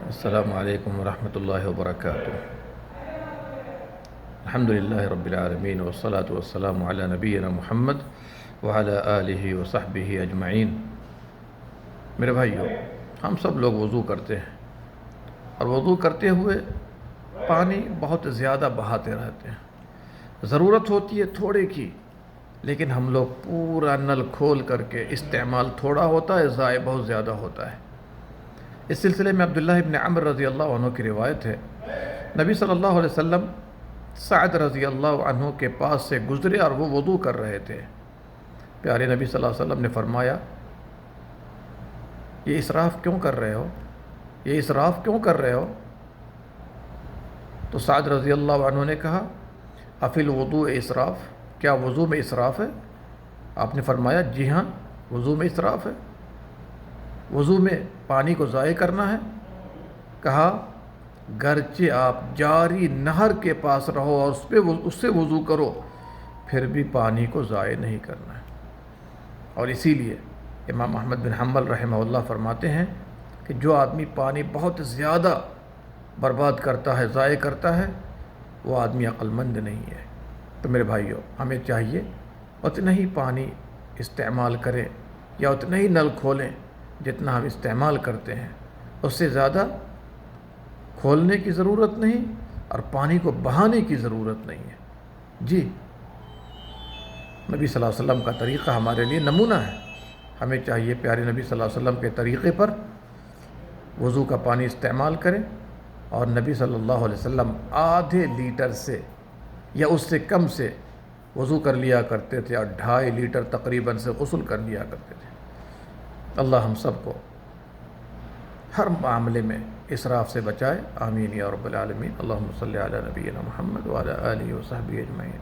السلام علیکم ورحمۃ اللہ وبرکاتہ۔ الحمدللہ رب العالمین والصلاة والسلام علی نبینا محمد وعلی آلہ وصحبہ اجمعین۔ میرے بھائیو، ہم سب لوگ وضو کرتے ہیں اور وضو کرتے ہوئے پانی بہت زیادہ بہاتے رہتے ہیں۔ ضرورت ہوتی ہے تھوڑے کی، لیکن ہم لوگ پورا نل کھول کر کے استعمال تھوڑا ہوتا ہے، ضائع بہت زیادہ ہوتا ہے۔ اس سلسلے میں عبداللہ ابن عمر رضی اللہ عنہ کی روایت ہے، نبی صلی اللہ علیہ وسلم سعد رضی اللہ عنہ کے پاس سے گزرے اور وہ وضو کر رہے تھے۔ پیارے نبی صلی اللہ علیہ وسلم نے فرمایا، یہ اسراف کیوں کر رہے ہو؟ یہ اسراف کیوں کر رہے ہو؟ تو سعد رضی اللہ عنہ نے کہا، افی الوضوء اسراف، کیا وضو میں اسراف ہے؟ آپ نے فرمایا، جی ہاں، وضو میں اسراف ہے، وضو میں پانی کو ضائع کرنا ہے۔ کہا، گرچہ آپ جاری نہر کے پاس رہو اور اس سے وضو کرو، پھر بھی پانی کو ضائع نہیں کرنا ہے۔ اور اسی لیے امام احمد بن حنبل رحمہ اللہ فرماتے ہیں کہ جو آدمی پانی بہت زیادہ برباد کرتا ہے، ضائع کرتا ہے، وہ آدمی عقل مند نہیں ہے۔ تو میرے بھائیوں، ہمیں چاہیے اتنا ہی پانی استعمال کریں یا اتنا ہی نل کھولیں جتنا ہم استعمال کرتے ہیں، اس سے زیادہ کھولنے کی ضرورت نہیں اور پانی کو بہانے کی ضرورت نہیں ہے۔ جی، نبی صلی اللہ علیہ وسلم کا طریقہ ہمارے لیے نمونہ ہے۔ ہمیں چاہیے پیارے نبی صلی اللہ علیہ وسلم کے طریقے پر وضو کا پانی استعمال کریں، اور نبی صلی اللہ علیہ وسلم آدھے لیٹر سے یا اس سے کم سے وضو کر لیا کرتے تھے اور 2.5 لیٹر تقریباً سے غسل کر لیا کرتے تھے۔ اللہ ہم سب کو ہر معاملے میں اسراف سے بچائے، آمین یا رب العالمین۔ اللہم صلی علی نبینا محمد وعلی آلہ وصحبہ اجمعین۔